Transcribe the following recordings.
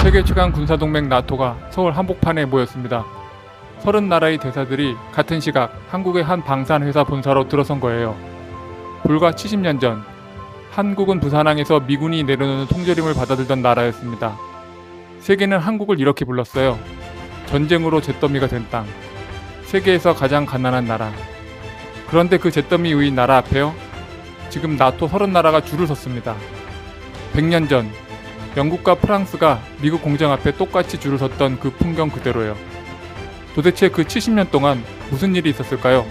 세계 최강 군사동맹 나토가 서울 한복판에 모였습니다. 30나라의 대사들이 같은 시각 한국의 한 방산회사 본사로 들어선 거예요. 불과 70년 전 한국은 부산항에서 미군이 내려놓는 통조림을 받아들던 나라였습니다. 세계는 한국을 이렇게 불렀어요. 전쟁으로 잿더미가 된 땅. 세계에서 가장 가난한 나라. 그런데 그 잿더미 위의 나라 앞에요. 지금 나토 30나라가 줄을 섰습니다. 100년 전 영국과 프랑스가 미국 공장 앞에 똑같이 줄을 섰던 그 풍경 그대로예요. 도대체 그 70년 동안 무슨 일이 있었을까요?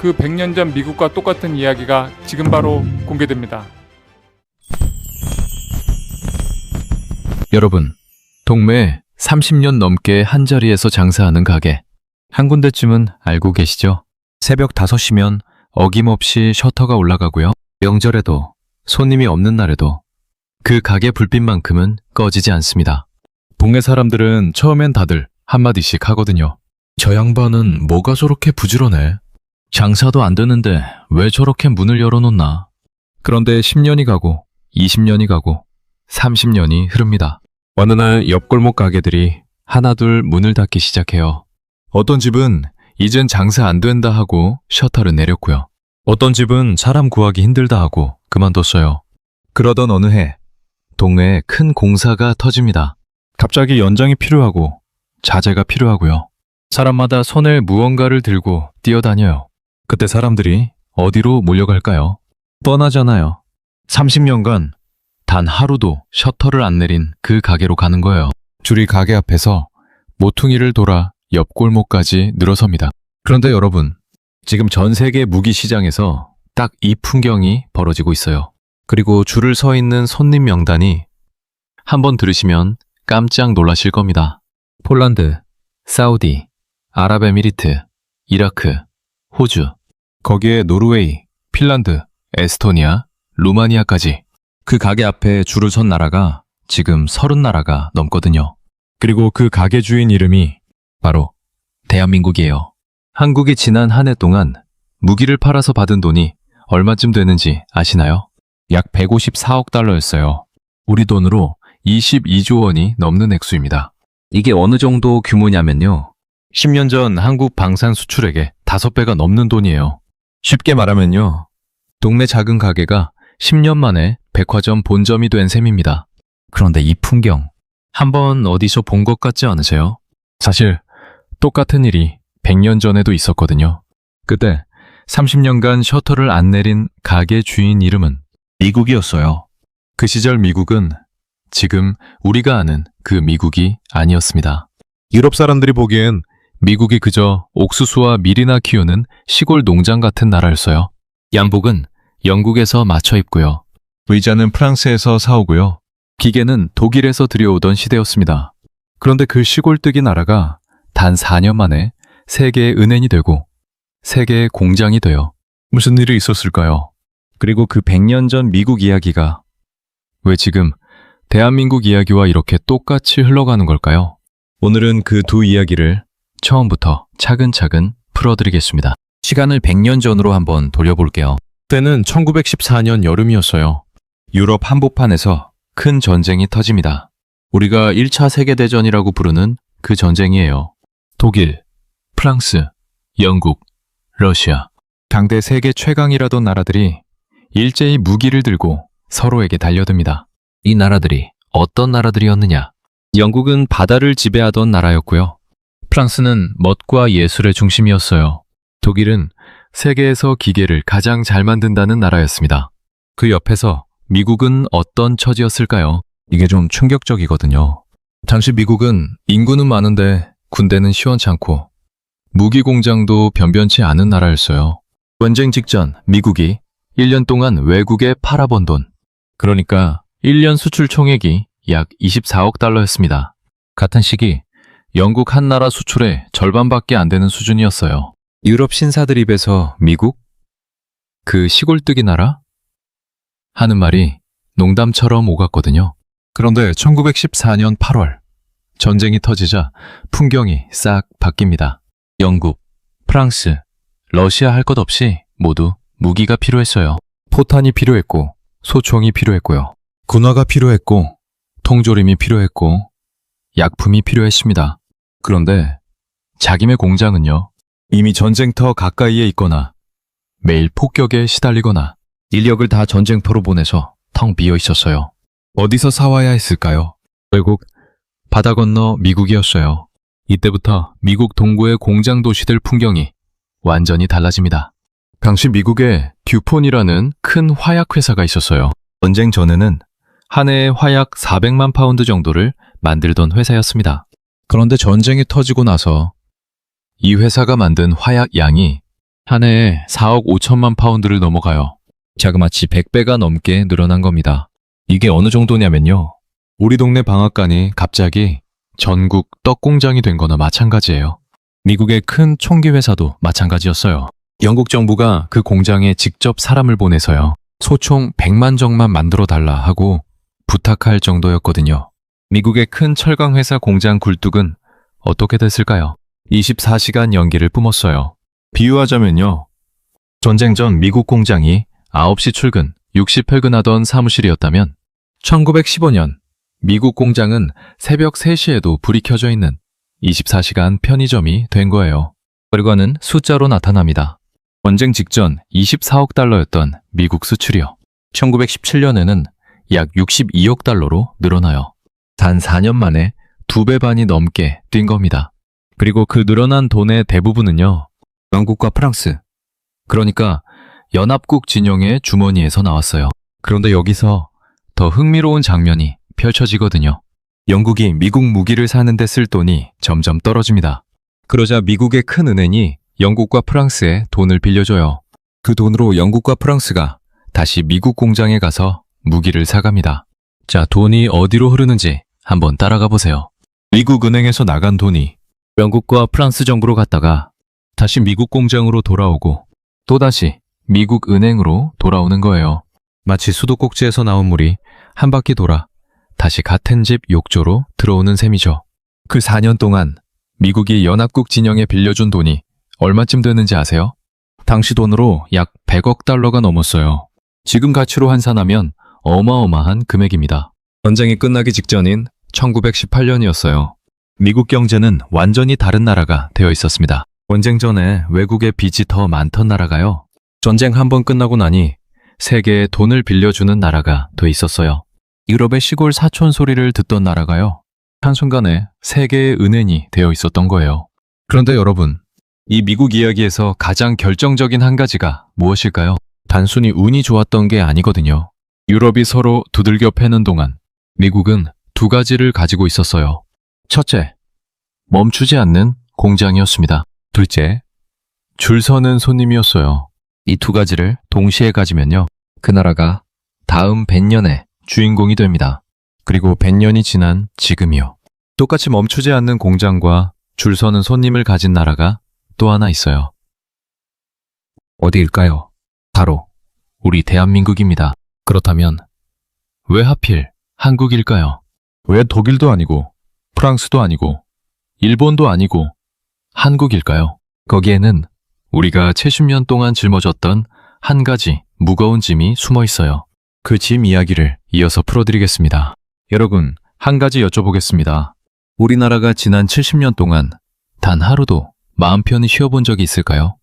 그 100년 전 미국과 똑같은 이야기가 지금 바로 공개됩니다. 여러분, 동매에 30년 넘게 한자리에서 장사하는 가게 한 군데쯤은 알고 계시죠? 새벽 5시면 어김없이 셔터가 올라가고요. 명절에도 손님이 없는 날에도 그 가게 불빛만큼은 꺼지지 않습니다. 동네 사람들은 처음엔 다들 한마디씩 하거든요. 저 양반은 뭐가 저렇게 부지런해? 장사도 안 되는데 왜 저렇게 문을 열어놓나? 그런데 10년이 가고 20년이 가고 30년이 흐릅니다. 어느 날 옆골목 가게들이 하나둘 문을 닫기 시작해요. 어떤 집은 이젠 장사 안 된다 하고 셔터를 내렸고요. 어떤 집은 사람 구하기 힘들다 하고 그만뒀어요. 그러던 어느 해 동네에 큰 공사가 터집니다. 갑자기 연장이 필요하고 자재가 필요하고요. 사람마다 손에 무언가를 들고 뛰어다녀요. 그때 사람들이 어디로 몰려갈까요? 뻔하잖아요. 30년간 단 하루도 셔터를 안 내린 그 가게로 가는 거예요. 줄이 가게 앞에서 모퉁이를 돌아 옆 골목까지 늘어섭니다. 그런데 여러분, 지금 전 세계 무기 시장에서 딱 이 풍경이 벌어지고 있어요. 그리고 줄을 서 있는 손님 명단이 한번 들으시면 깜짝 놀라실 겁니다. 폴란드, 사우디, 아랍에미리트, 이라크, 호주, 거기에 노르웨이, 핀란드, 에스토니아, 루마니아까지 그 가게 앞에 줄을 선 나라가 지금 30나라가 넘거든요. 그리고 그 가게 주인 이름이 바로 대한민국이에요. 한국이 지난 한 해 동안 무기를 팔아서 받은 돈이 얼마쯤 되는지 아시나요? 약 154억 달러였어요. 우리 돈으로 22조 원이 넘는 액수입니다. 이게 어느 정도 규모냐면요. 10년 전 한국 방산 수출액의 5배가 넘는 돈이에요. 쉽게 말하면요. 동네 작은 가게가 10년 만에 백화점 본점이 된 셈입니다. 그런데 이 풍경, 한번 어디서 본 것 같지 않으세요? 사실 똑같은 일이 100년 전에도 있었거든요. 그때 30년간 셔터를 안 내린 가게 주인 이름은 미국이었어요. 그 시절 미국은 지금 우리가 아는 그 미국이 아니었습니다. 유럽 사람들이 보기엔 미국이 그저 옥수수와 밀이나 키우는 시골 농장 같은 나라였어요. 양복은 영국에서 맞춰 입고요. 의자는 프랑스에서 사오고요. 기계는 독일에서 들여오던 시대였습니다. 그런데 그 시골뜨기 나라가 단 4년 만에 세계의 은행이 되고 세계의 공장이 되어 무슨 일이 있었을까요? 그리고 그 100년 전 미국 이야기가 왜 지금 대한민국 이야기와 이렇게 똑같이 흘러가는 걸까요? 오늘은 그 두 이야기를 처음부터 차근차근 풀어드리겠습니다. 시간을 100년 전으로 한번 돌려볼게요. 그때는 1914년 여름이었어요. 유럽 한복판에서 큰 전쟁이 터집니다. 우리가 1차 세계대전이라고 부르는 그 전쟁이에요. 독일, 프랑스, 영국, 러시아, 당대 세계 최강이라던 나라들이 일제히 무기를 들고 서로에게 달려듭니다. 이 나라들이 어떤 나라들이었느냐? 영국은 바다를 지배하던 나라였고요. 프랑스는 멋과 예술의 중심이었어요. 독일은 세계에서 기계를 가장 잘 만든다는 나라였습니다. 그 옆에서 미국은 어떤 처지였을까요? 이게 좀 충격적이거든요. 당시 미국은 인구는 많은데 군대는 시원찮고 무기 공장도 변변치 않은 나라였어요. 전쟁 직전 미국이 1년 동안 외국에 팔아본 돈, 그러니까 1년 수출 총액이 약 24억 달러였습니다. 같은 시기 영국 한 나라 수출의 절반밖에 안 되는 수준이었어요. 유럽 신사들 입에서 미국? 그 시골뜨기 나라? 하는 말이 농담처럼 오갔거든요. 그런데 1914년 8월 전쟁이 터지자 풍경이 싹 바뀝니다. 영국, 프랑스, 러시아 할 것 없이 모두 무기가 필요했어요. 포탄이 필요했고 소총이 필요했고요. 군화가 필요했고 통조림이 필요했고 약품이 필요했습니다. 그런데 자기네 공장은요, 이미 전쟁터 가까이에 있거나 매일 폭격에 시달리거나 인력을 다 전쟁터로 보내서 텅 비어 있었어요. 어디서 사와야 했을까요? 결국 바다 건너 미국이었어요. 이때부터 미국 동부의 공장 도시들 풍경이 완전히 달라집니다. 당시 미국에 듀폰이라는 큰 화약 회사가 있었어요. 전쟁 전에는 한 해에 화약 400만 파운드 정도를 만들던 회사였습니다. 그런데 전쟁이 터지고 나서 이 회사가 만든 화약 양이 한 해에 4억 5천만 파운드를 넘어가요. 자그마치 100배가 넘게 늘어난 겁니다. 이게 어느 정도냐면요, 우리 동네 방앗간이 갑자기 전국 떡 공장이 된 거나 마찬가지예요. 미국의 큰 총기 회사도 마찬가지였어요. 영국 정부가 그 공장에 직접 사람을 보내서요, 소총 100만 정만 만들어 달라 하고 부탁할 정도였거든요. 미국의 큰 철강 회사 공장 굴뚝은 어떻게 됐을까요? 24시간 연기를 뿜었어요. 비유하자면요, 전쟁 전 미국 공장이 9시 출근, 6시 퇴근하던 사무실이었다면 1915년 미국 공장은 새벽 3시에도 불이 켜져 있는 24시간 편의점이 된 거예요. 결과는 숫자로 나타납니다. 전쟁 직전 24억 달러였던 미국 수출이요, 1917년에는 약 62억 달러로 늘어나요. 단 4년 만에 2배 반이 넘게 뛴 겁니다. 그리고 그 늘어난 돈의 대부분은요, 영국과 프랑스, 그러니까 연합국 진영의 주머니에서 나왔어요. 그런데 여기서 더 흥미로운 장면이 펼쳐지거든요. 영국이 미국 무기를 사는데 쓸 돈이 점점 떨어집니다. 그러자 미국의 큰 은행이 영국과 프랑스에 돈을 빌려줘요. 그 돈으로 영국과 프랑스가 다시 미국 공장에 가서 무기를 사갑니다. 자, 돈이 어디로 흐르는지 한번 따라가 보세요. 미국 은행에서 나간 돈이 영국과 프랑스 정부로 갔다가 다시 미국 공장으로 돌아오고 또다시 미국 은행으로 돌아오는 거예요. 마치 수도꼭지에서 나온 물이 한 바퀴 돌아 다시 같은 집 욕조로 들어오는 셈이죠. 그 4년 동안 미국이 연합국 진영에 빌려준 돈이 얼마쯤 되는지 아세요? 당시 돈으로 약 100억 달러가 넘었어요. 지금 가치로 환산하면 어마어마한 금액입니다. 전쟁이 끝나기 직전인 1918년이었어요. 미국 경제는 완전히 다른 나라가 되어 있었습니다. 전쟁 전에 외국에 빚이 더 많던 나라가요, 전쟁 한 번 끝나고 나니 세계에 돈을 빌려주는 나라가 돼 있었어요. 유럽의 시골 사촌 소리를 듣던 나라가요, 한순간에 세계의 은행이 되어 있었던 거예요. 그런데 여러분, 이 미국 이야기에서 가장 결정적인 한 가지가 무엇일까요? 단순히 운이 좋았던 게 아니거든요. 유럽이 서로 두들겨 패는 동안 미국은 두 가지를 가지고 있었어요. 첫째, 멈추지 않는 공장이었습니다. 둘째, 줄 서는 손님이었어요. 이 두 가지를 동시에 가지면요, 그 나라가 다음 100년의 주인공이 됩니다. 그리고 100년이 지난 지금이요, 똑같이 멈추지 않는 공장과 줄 서는 손님을 가진 나라가 또 하나 있어요. 어디일까요? 바로 우리 대한민국입니다. 그렇다면 왜 하필 한국일까요? 왜 독일도 아니고 프랑스도 아니고 일본도 아니고 한국일까요? 거기에는 우리가 70년 동안 짊어졌던 한 가지 무거운 짐이 숨어 있어요. 그 짐 이야기를 이어서 풀어드리겠습니다. 여러분, 한 가지 여쭤보겠습니다. 우리나라가 지난 70년 동안 단 하루도 마음 편히 쉬어본 적이 있을까요?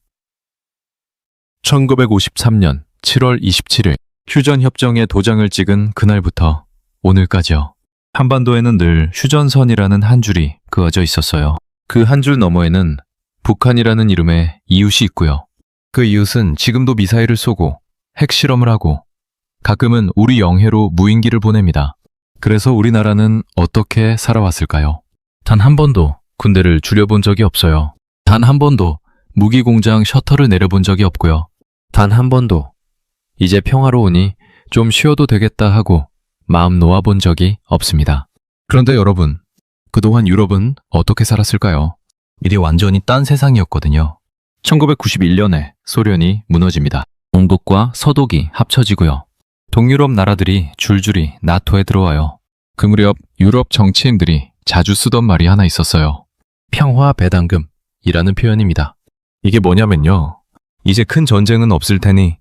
1953년 7월 27일 휴전협정에 도장을 찍은 그날부터 오늘까지요, 한반도에는 늘 휴전선이라는 한 줄이 그어져 있었어요. 그 한 줄 너머에는 북한이라는 이름의 이웃이 있고요. 그 이웃은 지금도 미사일을 쏘고 핵실험을 하고 가끔은 우리 영해로 무인기를 보냅니다. 그래서 우리나라는 어떻게 살아왔을까요? 단 한 번도 군대를 줄여본 적이 없어요. 단 한 번도 무기공장 셔터를 내려본 적이 없고요. 단 한 번도 이제 평화로우니 좀 쉬어도 되겠다 하고 마음 놓아본 적이 없습니다. 그런데 여러분, 그동안 유럽은 어떻게 살았을까요? 이게 완전히 딴 세상이었거든요. 1991년에 소련이 무너집니다. 동독과 서독이 합쳐지고요, 동유럽 나라들이 줄줄이 나토에 들어와요. 그 무렵 유럽 정치인들이 자주 쓰던 말이 하나 있었어요. 평화 배당금이라는 표현입니다. 이게 뭐냐면요, 이제 큰 전쟁은 없을 테니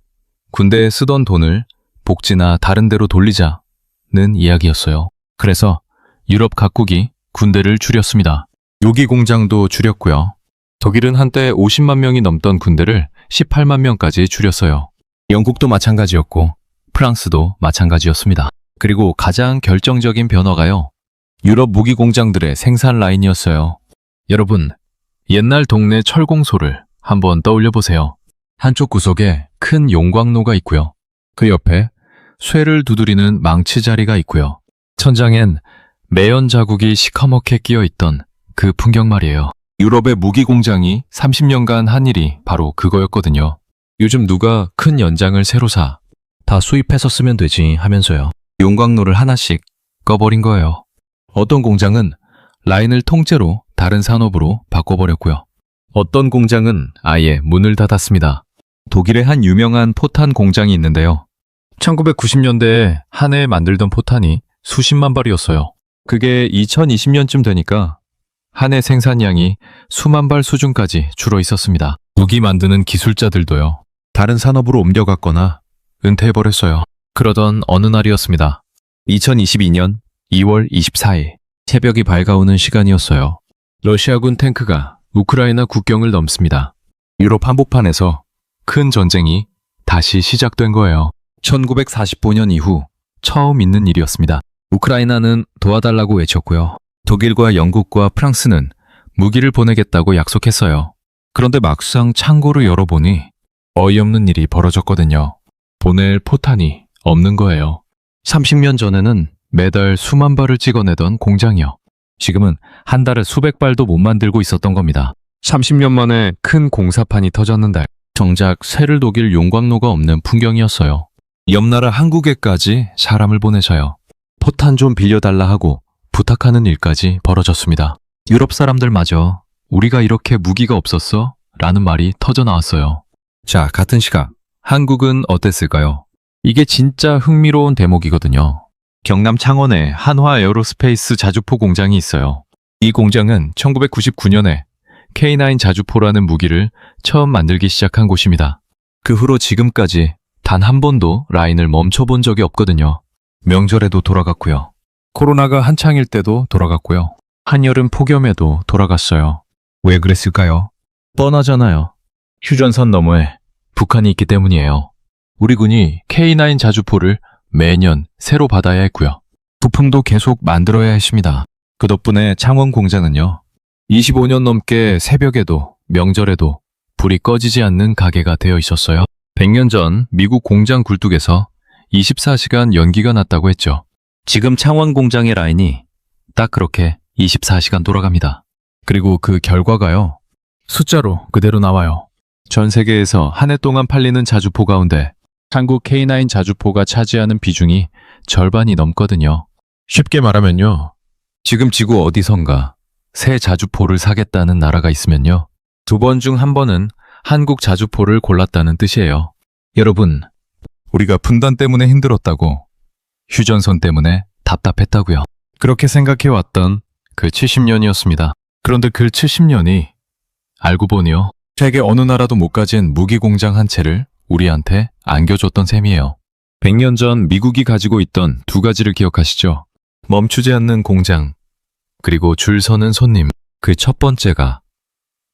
군대에 쓰던 돈을 복지나 다른 데로 돌리자는 이야기였어요. 그래서 유럽 각국이 군대를 줄였습니다. 요기 공장도 줄였고요. 독일은 한때 50만 명이 넘던 군대를 18만 명까지 줄였어요. 영국도 마찬가지였고 프랑스도 마찬가지였습니다. 그리고 가장 결정적인 변화가요. 유럽 무기 공장들의 생산 라인이었어요. 여러분, 옛날 동네 철공소를 한번 떠올려 보세요. 한쪽 구석에 큰 용광로가 있고요. 그 옆에 쇠를 두드리는 망치 자리가 있고요. 천장엔 매연 자국이 시커멓게 끼어 있던 그 풍경 말이에요. 유럽의 무기 공장이 30년간 한 일이 바로 그거였거든요. 요즘 누가 큰 연장을 새로 사, 다 수입해서 쓰면 되지 하면서요. 용광로를 하나씩 꺼버린 거예요. 어떤 공장은 라인을 통째로 다른 산업으로 바꿔버렸고요. 어떤 공장은 아예 문을 닫았습니다. 독일의 한 유명한 포탄 공장이 있는데요. 1990년대에 한 해에 만들던 포탄이 수십만 발이었어요. 그게 2020년쯤 되니까 한 해 생산량이 수만 발 수준까지 줄어 있었습니다. 무기 만드는 기술자들도요. 다른 산업으로 옮겨갔거나 은퇴해버렸어요. 그러던 어느 날이었습니다. 2022년 2월 24일 새벽이 밝아오는 시간이었어요. 러시아군 탱크가 우크라이나 국경을 넘습니다. 유럽 한복판에서 큰 전쟁이 다시 시작된 거예요. 1945년 이후 처음 있는 일이었습니다. 우크라이나는 도와달라고 외쳤고요. 독일과 영국과 프랑스는 무기를 보내겠다고 약속했어요. 그런데 막상 창고를 열어보니 어이없는 일이 벌어졌거든요. 보낼 포탄이 없는 거예요. 30년 전에는 매달 수만 발을 찍어내던 공장이요. 지금은 한 달에 수백 발도 못 만들고 있었던 겁니다. 30년 만에 큰 공사판이 터졌는데 정작 쇠를 독일 용광로가 없는 풍경이었어요. 옆나라 한국에까지 사람을 보내서요. 포탄 좀 빌려달라 하고 부탁하는 일까지 벌어졌습니다. 유럽 사람들마저 우리가 이렇게 무기가 없었어? 라는 말이 터져 나왔어요. 자, 같은 시각 한국은 어땠을까요? 이게 진짜 흥미로운 대목이거든요. 경남 창원에 한화 에어로스페이스 자주포 공장이 있어요. 이 공장은 1999년에 K9 자주포라는 무기를 처음 만들기 시작한 곳입니다. 그 후로 지금까지 단 한 번도 라인을 멈춰본 적이 없거든요. 명절에도 돌아갔고요. 코로나가 한창일 때도 돌아갔고요. 한여름 폭염에도 돌아갔어요. 왜 그랬을까요? 뻔하잖아요. 휴전선 너머에 북한이 있기 때문이에요. 우리 군이 K9 자주포를 매년 새로 받아야 했고요. 부품도 계속 만들어야 했습니다. 그 덕분에 창원 공장은요. 25년 넘게 새벽에도 명절에도 불이 꺼지지 않는 가게가 되어 있었어요. 100년 전 미국 공장 굴뚝에서 24시간 연기가 났다고 했죠. 지금 창원 공장의 라인이 딱 그렇게 24시간 돌아갑니다. 그리고 그 결과가요. 숫자로 그대로 나와요. 전 세계에서 한 해 동안 팔리는 자주포 가운데 한국 K9 자주포가 차지하는 비중이 절반이 넘거든요. 쉽게 말하면요. 지금 지구 어디선가 새 자주포를 사겠다는 나라가 있으면요. 2번 중 1번은 한국 자주포를 골랐다는 뜻이에요. 여러분, 우리가 분단 때문에 힘들었다고, 휴전선 때문에 답답했다고요. 그렇게 생각해왔던 그 70년이었습니다. 그런데 그 70년이 알고 보니요. 세계 어느 나라도 못 가진 무기 공장 한 채를 우리한테 안겨줬던 셈이에요. 100년 전 미국이 가지고 있던 2가지를 기억하시죠? 멈추지 않는 공장, 그리고 줄 서는 손님. 그 첫 번째가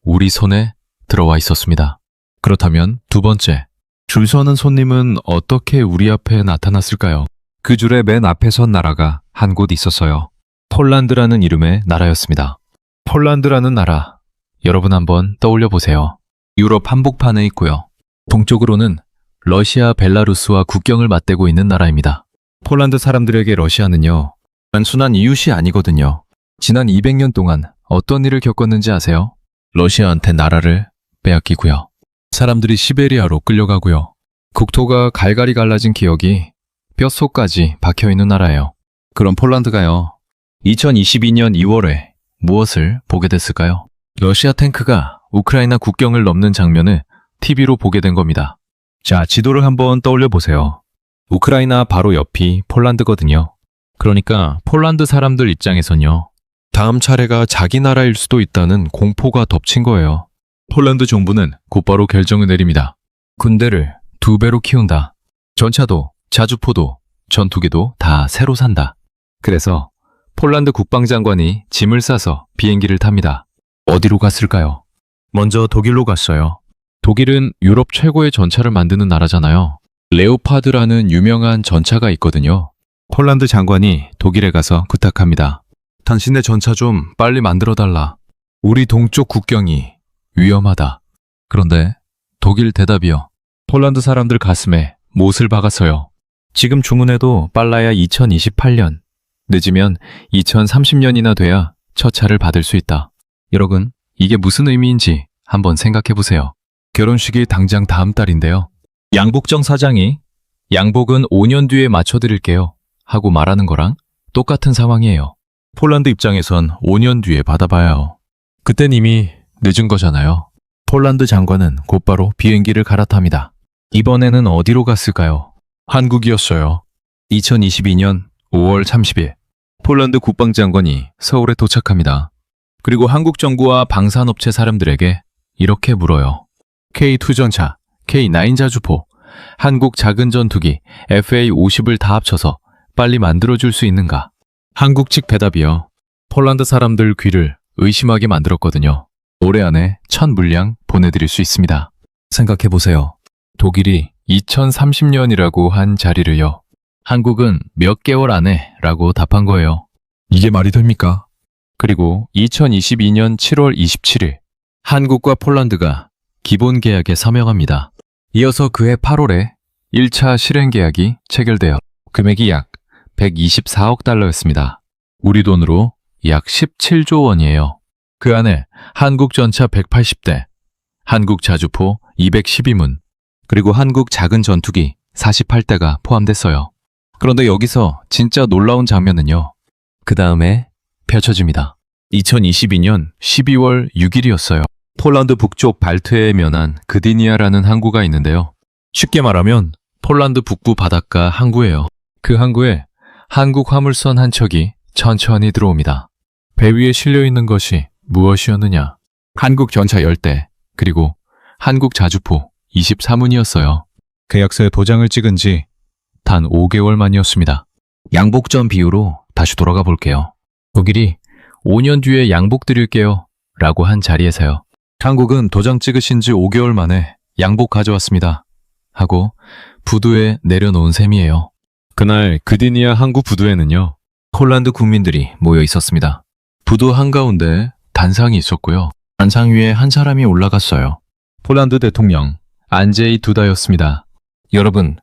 우리 손에 들어와 있었습니다. 그렇다면 2번째, 줄 서는 손님은 어떻게 우리 앞에 나타났을까요? 그 줄의 맨 앞에 선 나라가 한 곳 있었어요. 폴란드라는 이름의 나라였습니다. 폴란드라는 나라, 여러분 한번 떠올려 보세요. 유럽 한복판에 있고요. 동쪽으로는 러시아, 벨라루스와 국경을 맞대고 있는 나라입니다. 폴란드 사람들에게 러시아는요, 단순한 이웃이 아니거든요. 지난 200년 동안 어떤 일을 겪었는지 아세요? 러시아한테 나라를 빼앗기고요. 사람들이 시베리아로 끌려가고요. 국토가 갈갈이 갈라진 기억이 뼛속까지 박혀있는 나라예요. 그럼 폴란드가요. 2022년 2월에 무엇을 보게 됐을까요? 러시아 탱크가 우크라이나 국경을 넘는 장면을 TV로 보게 된 겁니다. 자, 지도를 한번 떠올려 보세요. 우크라이나 바로 옆이 폴란드거든요. 그러니까 폴란드 사람들 입장에선요. 다음 차례가 자기 나라일 수도 있다는 공포가 덮친 거예요. 폴란드 정부는 곧바로 결정을 내립니다. 군대를 2배로 키운다. 전차도, 자주포도, 전투기도 다 새로 산다. 그래서 폴란드 국방장관이 짐을 싸서 비행기를 탑니다. 어디로 갔을까요? 먼저 독일로 갔어요. 독일은 유럽 최고의 전차를 만드는 나라잖아요. 레오파드라는 유명한 전차가 있거든요. 폴란드 장관이 독일에 가서 부탁합니다. 당신의 전차 좀 빨리 만들어달라. 우리 동쪽 국경이 위험하다. 그런데 독일 대답이요. 폴란드 사람들 가슴에 못을 박았어요. 지금 주문해도 빨라야 2028년, 늦으면 2030년이나 돼야 첫 차를 받을 수 있다. 여러분, 이게 무슨 의미인지 한번 생각해 보세요. 결혼식이 당장 다음 달인데요. 양복정 사장이 양복은 5년 뒤에 맞춰드릴게요 하고 말하는 거랑 똑같은 상황이에요. 폴란드 입장에선 5년 뒤에 받아봐요. 그땐 이미 늦은 거잖아요. 폴란드 장관은 곧바로 비행기를 갈아탑니다. 이번에는 어디로 갔을까요? 한국이었어요. 2022년 5월 30일 폴란드 국방장관이 서울에 도착합니다. 그리고 한국 정부와 방산업체 사람들에게 이렇게 물어요. K2 전차, K9 자주포, 한국 작은 전투기 FA-50을 다 합쳐서 빨리 만들어줄 수 있는가? 한국 측 대답이요. 폴란드 사람들 귀를 의심하게 만들었거든요. 올해 안에 1000물량 보내드릴 수 있습니다. 생각해보세요. 독일이 2030년이라고 한 자리를요. 한국은 몇 개월 안에 라고 답한 거예요. 이게 말이 됩니까? 그리고 2022년 7월 27일 한국과 폴란드가 기본 계약에 서명합니다. 이어서 그해 8월에 1차 실행 계약이 체결되어 금액이 약 124억 달러였습니다. 우리 돈으로 약 17조 원이에요. 그 안에 한국 전차 180대, 한국 자주포 212문, 그리고 한국 작은 전투기 48대가 포함됐어요. 그런데 여기서 진짜 놀라운 장면은요. 그 다음에 펼쳐집니다. 2022년 12월 6일이었어요. 폴란드 북쪽 발트해에 면한 그디니아라는 항구가 있는데요. 쉽게 말하면 폴란드 북부 바닷가 항구예요. 그 항구에 한국 화물선 한 척이 천천히 들어옵니다. 배 위에 실려있는 것이 무엇이었느냐? 한국 전차 10대, 그리고 한국 자주포 24문이었어요. 계약서에 도장을 찍은 지 단 5개월 만이었습니다. 양복전 비유로 다시 돌아가 볼게요. 독일이 5년 뒤에 양복 드릴게요 라고 한 자리에서요. 한국은 도장 찍으신 지 5개월 만에 양복 가져왔습니다 하고 부두에 내려놓은 셈이에요. 그날 그디니아 항구 부두에는요. 폴란드 국민들이 모여 있었습니다. 부두 한가운데 단상이 있었고요. 단상 위에 한 사람이 올라갔어요. 폴란드 대통령 안제이 두다였습니다. 여러분,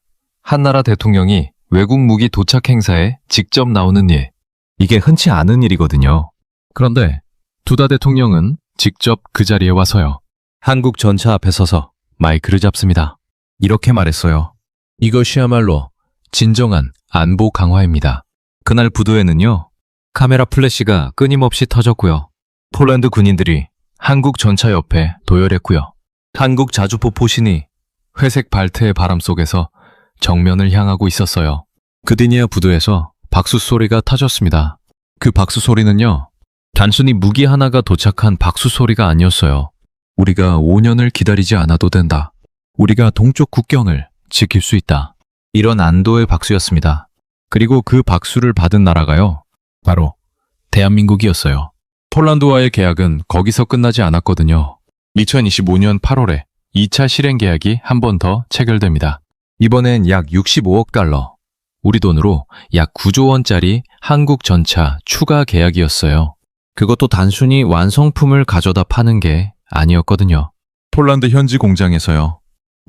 한나라 대통령이 외국 무기 도착 행사에 직접 나오는 일, 이게 흔치 않은 일이거든요. 그런데 두다 대통령은 직접 그 자리에 와서요. 한국 전차 앞에 서서 마이크를 잡습니다. 이렇게 말했어요. 이것이야말로 진정한 안보 강화입니다. 그날 부두에는요. 카메라 플래시가 끊임없이 터졌고요. 폴란드 군인들이 한국 전차 옆에 도열했고요. 한국 자주포 포신이 회색 발트의 바람 속에서 정면을 향하고 있었어요. 그디니아 부두에서 박수 소리가 터졌습니다. 그 박수 소리는요. 단순히 무기 하나가 도착한 박수 소리가 아니었어요. 우리가 5년을 기다리지 않아도 된다. 우리가 동쪽 국경을 지킬 수 있다. 이런 안도의 박수였습니다. 그리고 그 박수를 받은 나라가요. 바로 대한민국이었어요. 폴란드와의 계약은 거기서 끝나지 않았거든요. 2025년 8월에 2차 실행 계약이 한 번 더 체결됩니다. 이번엔 약 65억 달러, 우리 돈으로 약 9조 원짜리 한국 전차 추가 계약이었어요. 그것도 단순히 완성품을 가져다 파는 게 아니었거든요. 폴란드 현지 공장에서요.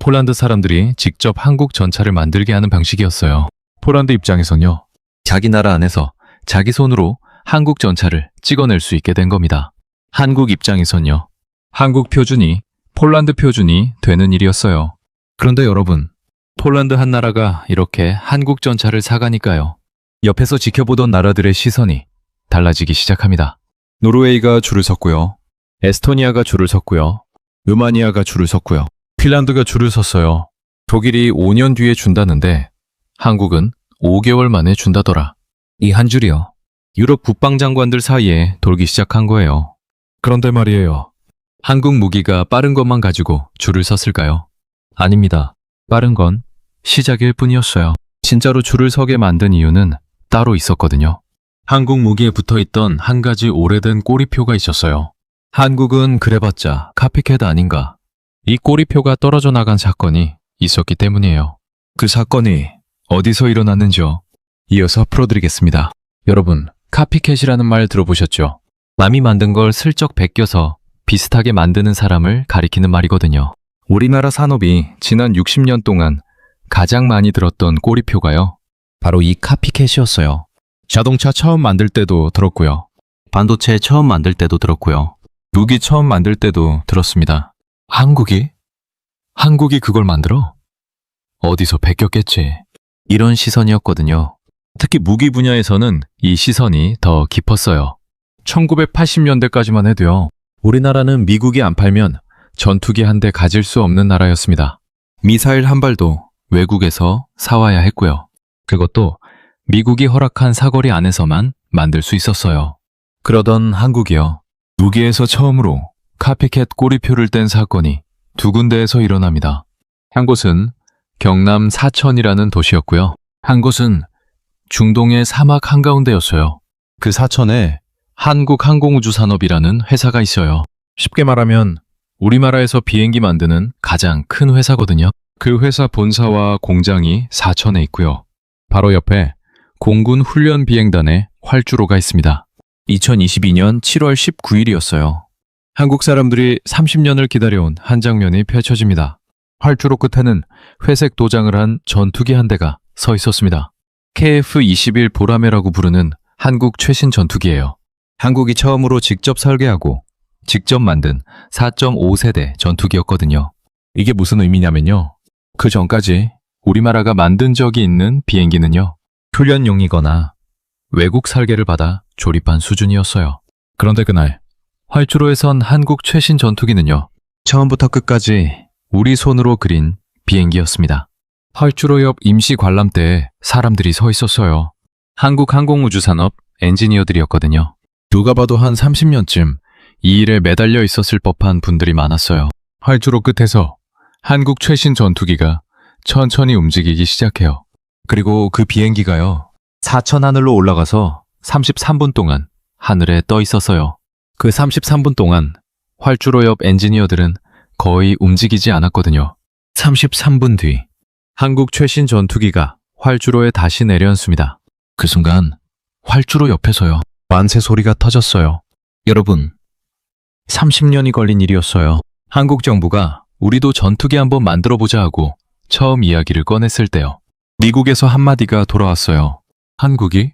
폴란드 사람들이 직접 한국 전차를 만들게 하는 방식이었어요. 폴란드 입장에선요. 자기 나라 안에서 자기 손으로 한국 전차를 찍어낼 수 있게 된 겁니다. 한국 입장에선요. 한국 표준이 폴란드 표준이 되는 일이었어요. 그런데 여러분, 폴란드 한 나라가 이렇게 한국 전차를 사가니까요. 옆에서 지켜보던 나라들의 시선이 달라지기 시작합니다. 노르웨이가 줄을 섰고요. 에스토니아가 줄을 섰고요. 루마니아가 줄을 섰고요. 핀란드가 줄을 섰어요. 독일이 5년 뒤에 준다는데 한국은 5개월 만에 준다더라. 이 한 줄이요. 유럽 국방장관들 사이에 돌기 시작한 거예요. 그런데 말이에요. 한국 무기가 빠른 것만 가지고 줄을 섰을까요? 아닙니다. 빠른 건 시작일 뿐이었어요. 진짜로 줄을 서게 만든 이유는 따로 있었거든요. 한국 무기에 붙어 있던 한 가지 오래된 꼬리표가 있었어요. 한국은 그래봤자 카피캣 아닌가. 이 꼬리표가 떨어져 나간 사건이 있었기 때문이에요. 그 사건이 어디서 일어났는지요? 이어서 풀어드리겠습니다. 여러분, 카피캣이라는 말 들어보셨죠? 남이 만든 걸 슬쩍 베껴서 비슷하게 만드는 사람을 가리키는 말이거든요. 우리나라 산업이 지난 60년 동안 가장 많이 들었던 꼬리표가요. 바로 이 카피캣이었어요. 자동차 처음 만들 때도 들었고요. 반도체 처음 만들 때도 들었고요. 무기 처음 만들 때도 들었습니다. 한국이? 한국이 그걸 만들어? 어디서 베꼈겠지. 이런 시선이었거든요. 특히 무기 분야에서는 이 시선이 더 깊었어요. 1980년대까지만 해도요. 우리나라는 미국이 안 팔면 전투기 한 대 가질 수 없는 나라였습니다. 미사일 한 발도 외국에서 사와야 했고요. 그것도 미국이 허락한 사거리 안에서만 만들 수 있었어요. 그러던 한국이요. 무기에서 처음으로 카피캣 꼬리표를 뗀 사건이 두 군데에서 일어납니다. 한 곳은 경남 사천이라는 도시였고요. 한 곳은 중동의 사막 한가운데였어요. 그 사천에 한국항공우주산업이라는 회사가 있어요. 쉽게 말하면 우리나라에서 비행기 만드는 가장 큰 회사거든요. 그 회사 본사와 공장이 사천에 있고요. 바로 옆에 공군 훈련 비행단의 활주로가 있습니다. 2022년 7월 19일이었어요. 한국 사람들이 30년을 기다려온 한 장면이 펼쳐집니다. 활주로 끝에는 회색 도장을 한 전투기 한 대가 서 있었습니다. KF-21 보라매라고 부르는 한국 최신 전투기예요. 한국이 처음으로 직접 설계하고 직접 만든 4.5세대 전투기였거든요. 이게 무슨 의미냐면요. 그 전까지 우리나라가 만든 적이 있는 비행기는요. 훈련용이거나 외국 설계를 받아 조립한 수준이었어요. 그런데 그날 활주로에선 한국 최신 전투기는요. 처음부터 끝까지 우리 손으로 그린 비행기였습니다. 활주로 옆 임시 관람대에 사람들이 서 있었어요. 한국항공우주산업 엔지니어들이었거든요. 누가 봐도 한 30년쯤 이 일에 매달려 있었을 법한 분들이 많았어요. 활주로 끝에서 한국 최신 전투기가 천천히 움직이기 시작해요. 그리고 그 비행기가요. 사천 하늘로 올라가서 33분 동안 하늘에 떠 있었어요. 그 33분 동안 활주로 옆 엔지니어들은 거의 움직이지 않았거든요. 33분 뒤 한국 최신 전투기가 활주로에 다시 내려앉습니다. 그 순간 활주로 옆에서요. 만세 소리가 터졌어요. 여러분, 30년이 걸린 일이었어요. 한국 정부가 우리도 전투기 한번 만들어보자 하고 처음 이야기를 꺼냈을 때요. 미국에서 한마디가 돌아왔어요. 한국이?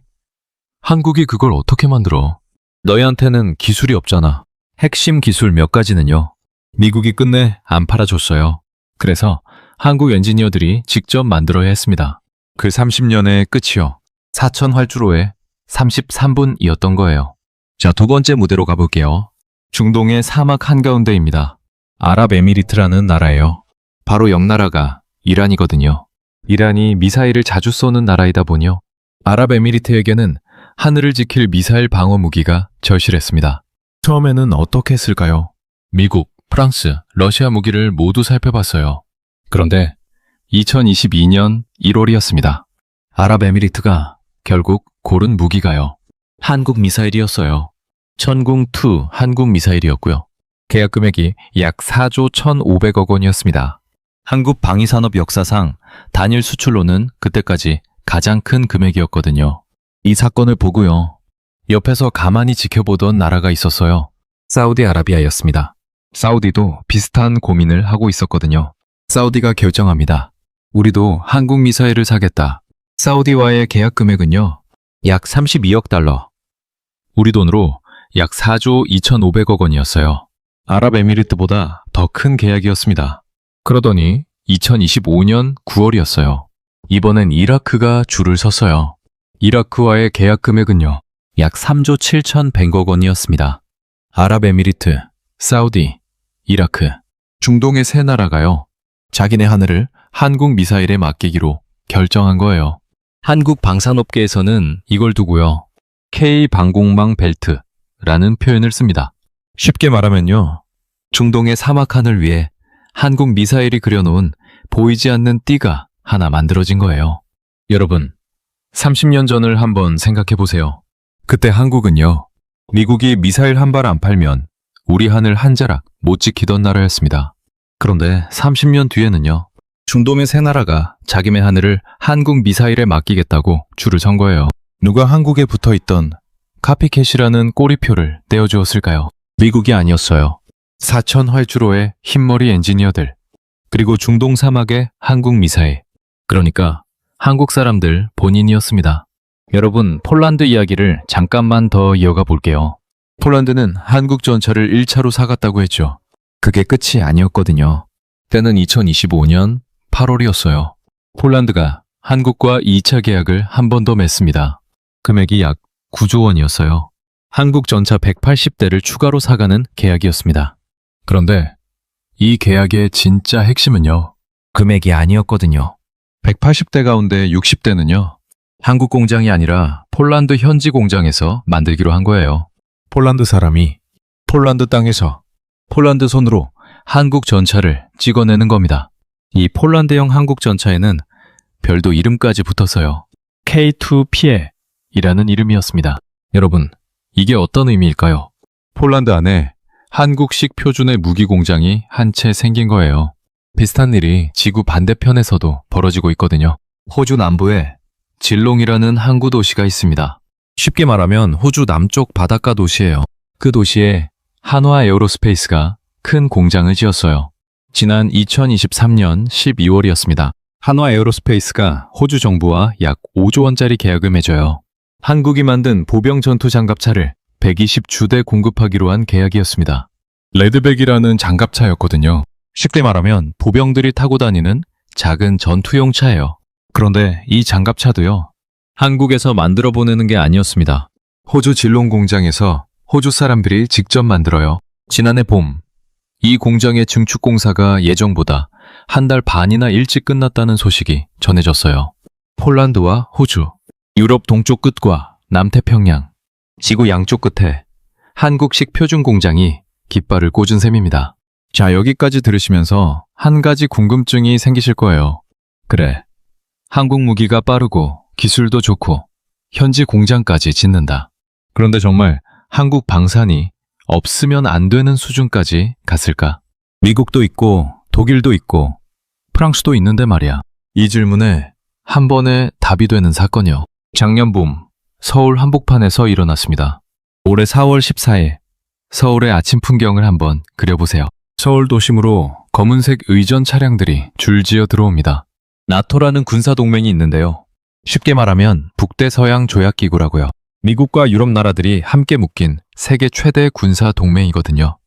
한국이 그걸 어떻게 만들어? 너희한테는 기술이 없잖아. 핵심 기술 몇 가지는요. 미국이 끝내 안 팔아줬어요. 그래서 한국 엔지니어들이 직접 만들어야 했습니다. 그 30년의 끝이요. 사천 활주로에 33분이었던 거예요. 자, 두 번째 무대로 가볼게요. 중동의 사막 한가운데입니다. 아랍에미리트라는 나라예요. 바로 옆 나라가 이란이거든요. 이란이 미사일을 자주 쏘는 나라이다 보니요. 아랍에미리트에게는 하늘을 지킬 미사일 방어 무기가 절실했습니다. 처음에는 어떻게 했을까요? 미국, 프랑스, 러시아 무기를 모두 살펴봤어요. 그런데 2022년 1월이었습니다. 아랍에미리트가 결국 고른 무기가요. 한국 미사일이었어요. 천궁2 한국 미사일이었고요. 계약 금액이 약 4조 1,500억 원이었습니다. 한국 방위산업 역사상 단일 수출로는 그때까지 가장 큰 금액이었거든요. 이 사건을 보고요. 옆에서 가만히 지켜보던 나라가 있었어요. 사우디아라비아였습니다. 사우디도 비슷한 고민을 하고 있었거든요. 사우디가 결정합니다. 우리도 한국 미사일을 사겠다. 사우디와의 계약 금액은요. 약 32억 달러. 우리 돈으로 약 4조 2,500억 원이었어요. 아랍에미리트보다 더 큰 계약이었습니다. 그러더니 2025년 9월이었어요. 이번엔 이라크가 줄을 섰어요. 이라크와의 계약 금액은요. 약 3조 7,100억 원이었습니다. 아랍에미리트, 사우디, 이라크, 중동의 세 나라가요. 자기네 하늘을 한국 미사일에 맡기기로 결정한 거예요. 한국 방산업계에서는 이걸 두고요. K방공망 벨트라는 표현을 씁니다. 쉽게 말하면요. 중동의 사막 하늘 위에 한국 미사일이 그려놓은 보이지 않는 띠가 하나 만들어진 거예요. 여러분, 30년 전을 한번 생각해 보세요. 그때 한국은요, 미국이 미사일 한 발 안 팔면 우리 하늘 한 자락 못 지키던 나라였습니다. 그런데 30년 뒤에는요, 중동의 세 나라가 자기네 하늘을 한국 미사일에 맡기겠다고 줄을 선 거예요. 누가 한국에 붙어 있던 카피캣이라는 꼬리표를 떼어주었을까요? 미국이 아니었어요. 4천 활주로의 흰머리 엔지니어들, 그리고 중동 사막의 한국 미사일. 그러니까 한국 사람들 본인이었습니다. 여러분, 폴란드 이야기를 잠깐만 더 이어가 볼게요. 폴란드는 한국 전차를 1차로 사갔다고 했죠. 그게 끝이 아니었거든요. 때는 2025년 8월이었어요. 폴란드가 한국과 2차 계약을 한 번 더 맺습니다. 금액이 약 9조 원이었어요. 한국 전차 180대를 추가로 사가는 계약이었습니다. 그런데 이 계약의 진짜 핵심은요, 금액이 아니었거든요. 180대 가운데 60대는요, 한국 공장이 아니라 폴란드 현지 공장에서 만들기로 한 거예요. 폴란드 사람이 폴란드 땅에서 폴란드 손으로 한국 전차를 찍어내는 겁니다. 이 폴란드형 한국 전차에는 별도 이름까지 붙었어요. K2PA이라는 이름이었습니다. 여러분, 이게 어떤 의미일까요? 폴란드 안에 한국식 표준의 무기 공장이 한 채 생긴 거예요. 비슷한 일이 지구 반대편에서도 벌어지고 있거든요. 호주 남부에 질롱이라는 항구 도시가 있습니다. 쉽게 말하면 호주 남쪽 바닷가 도시예요. 그 도시에 한화 에어로스페이스가 큰 공장을 지었어요. 지난 2023년 12월이었습니다. 한화 에어로스페이스가 호주 정부와 약 5조 원짜리 계약을 맺어요. 한국이 만든 보병 전투 장갑차를 120주대 공급하기로 한 계약이었습니다. 레드백이라는 장갑차였거든요. 쉽게 말하면 보병들이 타고 다니는 작은 전투용 차예요. 그런데 이 장갑차도요, 한국에서 만들어 보내는 게 아니었습니다. 호주 질롱 공장에서 호주 사람들이 직접 만들어요. 지난해 봄, 이 공장의 증축 공사가 예정보다 한 달 반이나 일찍 끝났다는 소식이 전해졌어요. 폴란드와 호주, 유럽 동쪽 끝과 남태평양, 지구 양쪽 끝에 한국식 표준 공장이 깃발을 꽂은 셈입니다. 자, 여기까지 들으시면서 한 가지 궁금증이 생기실 거예요. 그래, 한국 무기가 빠르고 기술도 좋고 현지 공장까지 짓는다. 그런데 정말 한국 방산이 없으면 안 되는 수준까지 갔을까? 미국도 있고 독일도 있고 프랑스도 있는데 말이야. 이 질문에 한 번에 답이 되는 사건이요. 작년 봄 서울 한복판에서 일어났습니다. 올해 4월 14일 서울의 아침 풍경을 한번 그려보세요. 서울 도심으로 검은색 의전 차량들이 줄지어 들어옵니다. 나토라는 군사동맹이 있는데요. 쉽게 말하면 북대서양 조약기구라고요. 미국과 유럽 나라들이 함께 묶인 세계 최대 군사동맹이거든요.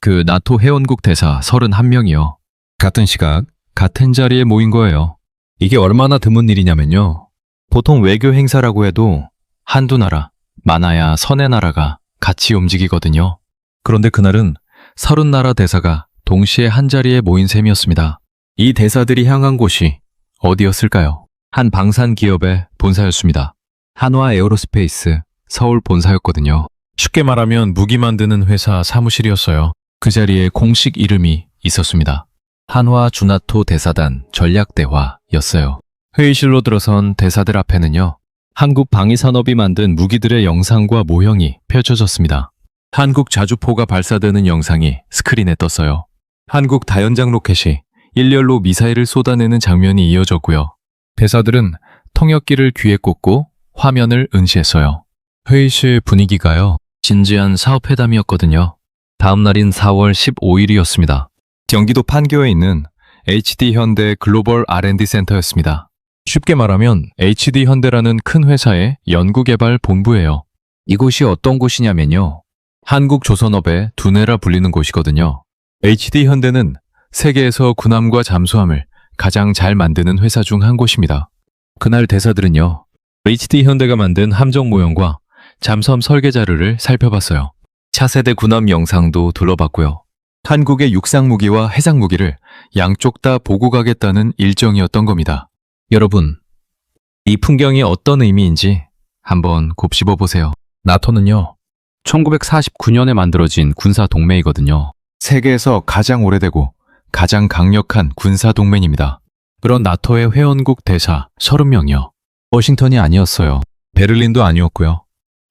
그 나토 회원국 대사 31명이요. 같은 시각, 같은 자리에 모인 거예요. 이게 얼마나 드문 일이냐면요. 보통 외교 행사라고 해도 한두 나라, 많아야 서너 나라가 같이 움직이거든요. 그런데 그날은 30나라 대사가 동시에 한자리에 모인 셈이었습니다. 이 대사들이 향한 곳이 어디였을까요? 한 방산 기업의 본사였습니다. 한화 에어로스페이스 서울 본사였거든요. 쉽게 말하면 무기 만드는 회사 사무실이었어요. 그 자리에 공식 이름이 있었습니다. 한화 주나토 대사단 전략대화였어요. 회의실로 들어선 대사들 앞에는요, 한국 방위산업이 만든 무기들의 영상과 모형이 펼쳐졌습니다. 한국 자주포가 발사되는 영상이 스크린에 떴어요. 한국 다연장 로켓이 일렬로 미사일을 쏟아내는 장면이 이어졌고요. 대사들은 통역기를 귀에 꽂고 화면을 응시했어요. 회의실 분위기가요, 진지한 사업회담이었거든요. 다음 날인 4월 15일이었습니다. 경기도 판교에 있는 HD현대 글로벌 R&D 센터였습니다. 쉽게 말하면 HD현대라는 큰 회사의 연구개발 본부예요. 이곳이 어떤 곳이냐면요, 한국조선업의 두뇌라 불리는 곳이거든요. HD현대는 세계에서 군함과 잠수함을 가장 잘 만드는 회사 중 한 곳입니다. 그날 대사들은요, HD현대가 만든 함정 모형과 잠수함 설계 자료를 살펴봤어요. 차세대 군함 영상도 둘러봤고요. 한국의 육상무기와 해상무기를 양쪽 다 보고 가겠다는 일정이었던 겁니다. 여러분, 이 풍경이 어떤 의미인지 한번 곱씹어 보세요. 나토는요, 1949년에 만들어진 군사동맹이거든요. 세계에서 가장 오래되고 가장 강력한 군사동맹입니다. 그런 나토의 회원국 대사 30명이요. 워싱턴이 아니었어요. 베를린도 아니었고요.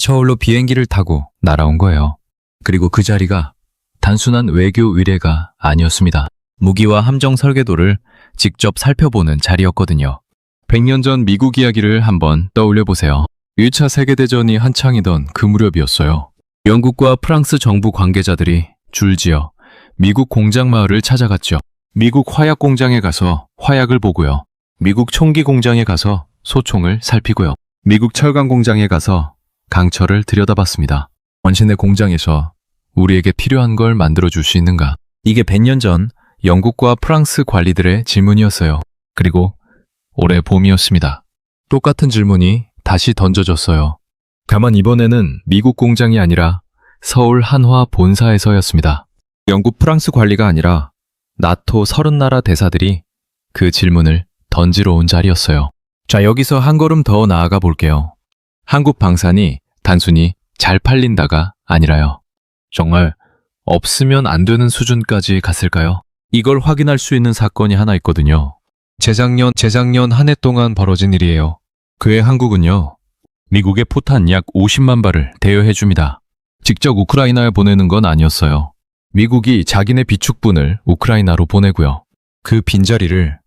서울로 비행기를 타고 날아온 거예요. 그리고 그 자리가 단순한 외교 의례가 아니었습니다. 무기와 함정 설계도를 직접 살펴보는 자리였거든요. 100년 전 미국 이야기를 한번 떠올려 보세요. 1차 세계대전이 한창이던 그 무렵이었어요. 영국과 프랑스 정부 관계자들이 줄지어 미국 공장 마을을 찾아갔죠. 미국 화약 공장에 가서 화약을 보고요. 미국 총기 공장에 가서 소총을 살피고요. 미국 철강 공장에 가서 강철을 들여다봤습니다. 원신의 공장에서 우리에게 필요한 걸 만들어줄 수 있는가? 이게 100년 전 영국과 프랑스 관리들의 질문이었어요. 그리고 올해 봄이었습니다. 똑같은 질문이 다시 던져졌어요. 다만 이번에는 미국 공장이 아니라 서울 한화 본사에서였습니다. 영국 프랑스 관리가 아니라 나토 30나라 대사들이 그 질문을 던지러 온 자리였어요. 자, 여기서 한 걸음 더 나아가 볼게요. 한국 방산이 단순히 잘 팔린다가 아니라요. 정말 없으면 안 되는 수준까지 갔을까요? 이걸 확인할 수 있는 사건이 하나 있거든요. 재작년 한 해 동안 벌어진 일이에요. 그해 한국은요, 미국의 포탄 약 50만 발을 대여해 줍니다. 직접 우크라이나에 보내는 건 아니었어요. 미국이 자기네 비축분을 우크라이나로 보내고요. 그 빈자리를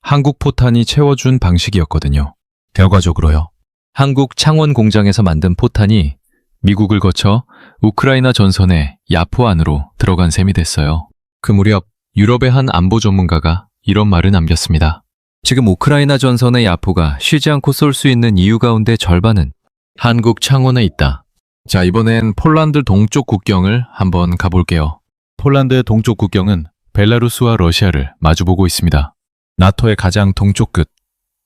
한국 포탄이 채워준 방식이었거든요. 결과적으로요. 한국 창원 공장에서 만든 포탄이 미국을 거쳐 우크라이나 전선의 야포 안으로 들어간 셈이 됐어요. 그 무렵 유럽의 한 안보 전문가가 이런 말을 남겼습니다. 지금 우크라이나 전선의 야포가 쉬지 않고 쏠 수 있는 이유 가운데 절반은 한국 창원에 있다. 자, 이번엔 폴란드 동쪽 국경을 한번 가볼게요. 폴란드의 동쪽 국경은 벨라루스와 러시아를 마주보고 있습니다. 나토의 가장 동쪽 끝,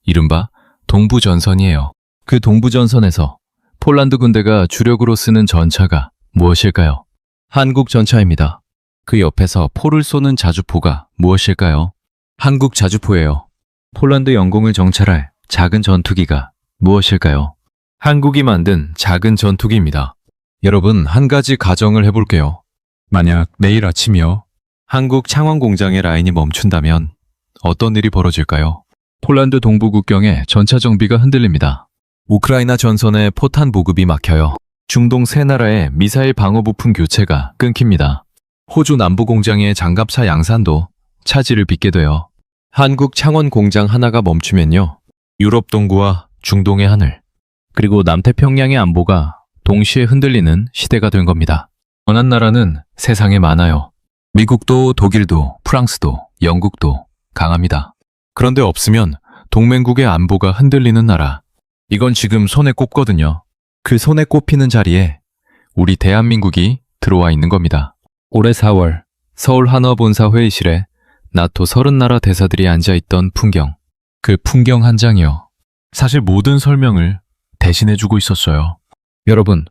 이른바 동부전선이에요. 그 동부전선에서 폴란드 군대가 주력으로 쓰는 전차가 무엇일까요? 한국 전차입니다. 그 옆에서 포를 쏘는 자주포가 무엇일까요? 한국 자주포예요. 폴란드 영공을 정찰할 작은 전투기가 무엇일까요? 한국이 만든 작은 전투기입니다. 여러분, 한 가지 가정을 해볼게요. 만약 내일 아침이요, 한국 창원 공장의 라인이 멈춘다면 어떤 일이 벌어질까요? 폴란드 동부 국경에 전차 정비가 흔들립니다. 우크라이나 전선에 포탄 보급이 막혀요. 중동 세 나라의 미사일 방어 부품 교체가 끊깁니다. 호주 남부 공장의 장갑차 양산도 차질을 빚게 돼요. 한국 창원 공장 하나가 멈추면요, 유럽 동구와 중동의 하늘, 그리고 남태평양의 안보가 동시에 흔들리는 시대가 된 겁니다. 원한 나라는 세상에 많아요. 미국도 독일도 프랑스도 영국도 강합니다. 그런데 없으면 동맹국의 안보가 흔들리는 나라. 이건 지금 손에 꼽거든요. 그 손에 꼽히는 자리에 우리 대한민국이 들어와 있는 겁니다. 올해 4월 서울 한화본사 회의실에 나토 30나라 대사들이 앉아있던 풍경. 그 풍경 한 장이요, 사실 모든 설명을 대신해주고 있었어요. 여러분,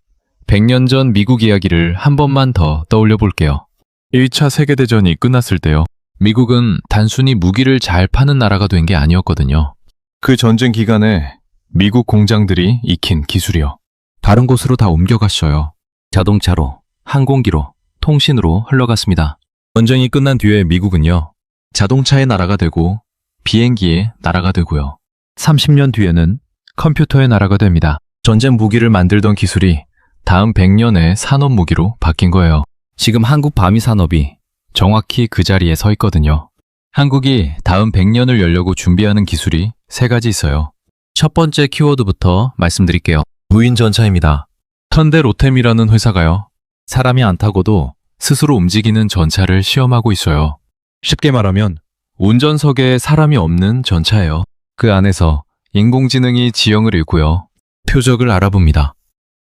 100년 전 미국 이야기를 한 번만 더 떠올려 볼게요. 1차 세계대전이 끝났을 때요, 미국은 단순히 무기를 잘 파는 나라가 된 게 아니었거든요. 그 전쟁 기간에 미국 공장들이 익힌 기술이요, 다른 곳으로 다 옮겨갔어요. 자동차로, 항공기로, 통신으로 흘러갔습니다. 전쟁이 끝난 뒤에 미국은요, 자동차의 나라가 되고 비행기의 나라가 되고요. 30년 뒤에는 컴퓨터의 나라가 됩니다. 전쟁 무기를 만들던 기술이 다음 100년의 산업 무기로 바뀐 거예요. 지금 한국 바미 산업이 정확히 그 자리에 서 있거든요. 한국이 다음 100년을 열려고 준비하는 기술이 3가지 있어요. 첫 번째 키워드부터 말씀드릴게요. 무인 전차입니다. 현대 로템이라는 회사가요, 사람이 안 타고도 스스로 움직이는 전차를 시험하고 있어요. 쉽게 말하면 운전석에 사람이 없는 전차예요. 그 안에서 인공지능이 지형을 읽고요, 표적을 알아봅니다.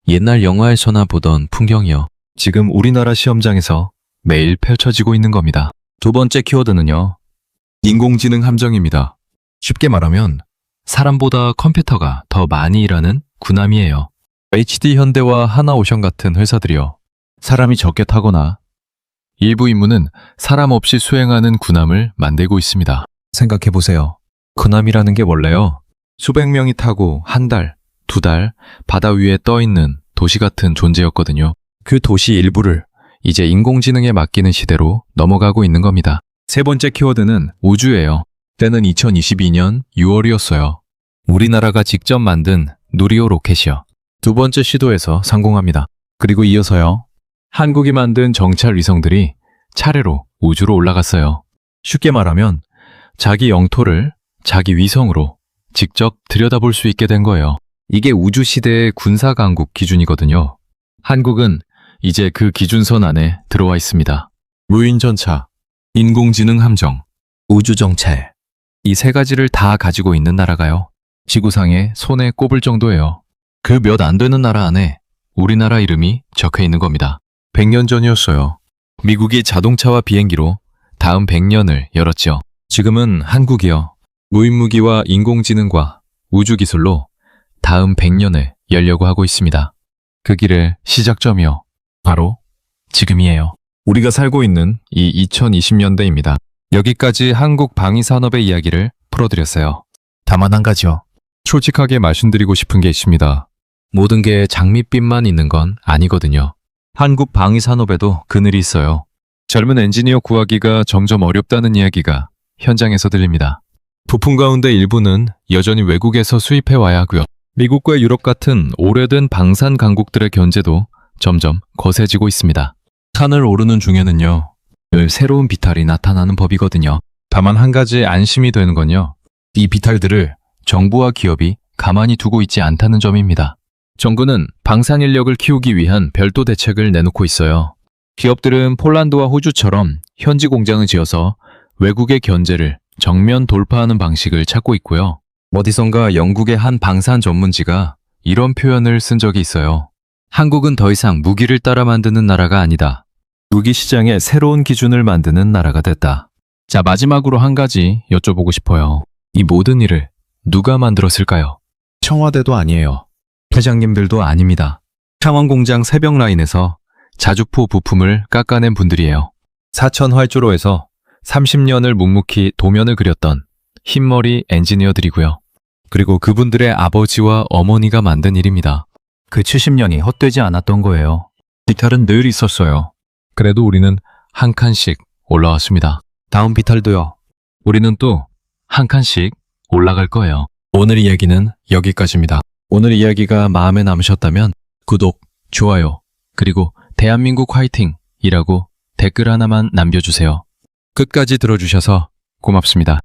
옛날 영화에서나 보던 풍경이요, 지금 우리나라 시험장에서 매일 펼쳐지고 있는 겁니다. 두 번째 키워드는요, 인공지능 함정입니다. 쉽게 말하면 사람보다 컴퓨터가 더 많이 일하는 군함이에요. HD 현대와 하나오션 같은 회사들이요, 사람이 적게 타거나 일부 임무는 사람 없이 수행하는 군함을 만들고 있습니다. 생각해보세요. 군함이라는 게 원래요, 수백 명이 타고 한 달, 2달 바다 위에 떠있는 도시 같은 존재였거든요. 그 도시 일부를 이제 인공지능에 맡기는 시대로 넘어가고 있는 겁니다. 세 번째 키워드는 우주예요. 때는 2022년 6월이었어요. 우리나라가 직접 만든 누리호 로켓이요, 두 번째 시도에서 성공합니다. 그리고 이어서요. 한국이 만든 정찰 위성들이 차례로 우주로 올라갔어요. 쉽게 말하면 자기 영토를 자기 위성으로 직접 들여다볼 수 있게 된 거예요. 이게 우주 시대의 군사 강국 기준이거든요. 한국은 이제 그 기준선 안에 들어와 있습니다. 무인 전차, 인공지능 함정, 우주 정찰. 이 세 가지를 다 가지고 있는 나라가요. 지구상에 손에 꼽을 정도예요. 그 몇 안 되는 나라 안에 우리나라 이름이 적혀 있는 겁니다. 100년 전이었어요. 미국이 자동차와 비행기로 다음 100년을 열었죠. 지금은 한국이요. 무인무기와 인공지능과 우주기술로 다음 100년을 열려고 하고 있습니다. 그 길의 시작점이요. 바로 지금이에요. 우리가 살고 있는 이 2020년대입니다. 여기까지 한국 방위산업의 이야기를 풀어드렸어요. 다만 한 가지요. 솔직하게 말씀드리고 싶은 게 있습니다. 모든 게 장밋빛만 있는 건 아니거든요. 한국 방위산업에도 그늘이 있어요. 젊은 엔지니어 구하기가 점점 어렵다는 이야기가 현장에서 들립니다. 부품 가운데 일부는 여전히 외국에서 수입해 와야 하고요. 미국과 유럽 같은 오래된 방산 강국들의 견제도 점점 거세지고 있습니다. 산을 오르는 중에는요, 늘 새로운 비탈이 나타나는 법이거든요. 다만 한 가지 안심이 되는 건요, 이 비탈들을 정부와 기업이 가만히 두고 있지 않다는 점입니다. 정부는 방산 인력을 키우기 위한 별도 대책을 내놓고 있어요. 기업들은 폴란드와 호주처럼 현지 공장을 지어서 외국의 견제를 정면 돌파하는 방식을 찾고 있고요. 어디선가 영국의 한 방산 전문지가 이런 표현을 쓴 적이 있어요. 한국은 더 이상 무기를 따라 만드는 나라가 아니다. 무기 시장의 새로운 기준을 만드는 나라가 됐다. 자, 마지막으로 한 가지 여쭤보고 싶어요. 이 모든 일을 누가 만들었을까요? 청와대도 아니에요. 회장님들도 아닙니다. 창원공장 새벽 라인에서 자주포 부품을 깎아낸 분들이에요. 사천 활주로에서 30년을 묵묵히 도면을 그렸던 흰머리 엔지니어들이고요. 그리고 그분들의 아버지와 어머니가 만든 일입니다. 그 70년이 헛되지 않았던 거예요. 비탈은 늘 있었어요. 그래도 우리는 한 칸씩 올라왔습니다. 다음 비탈도요. 우리는 또 한 칸씩 올라갈 거예요. 오늘 이야기는 여기까지입니다. 오늘 이야기가 마음에 남으셨다면 구독, 좋아요, 그리고 대한민국 화이팅이라고 댓글 하나만 남겨주세요. 끝까지 들어주셔서 고맙습니다.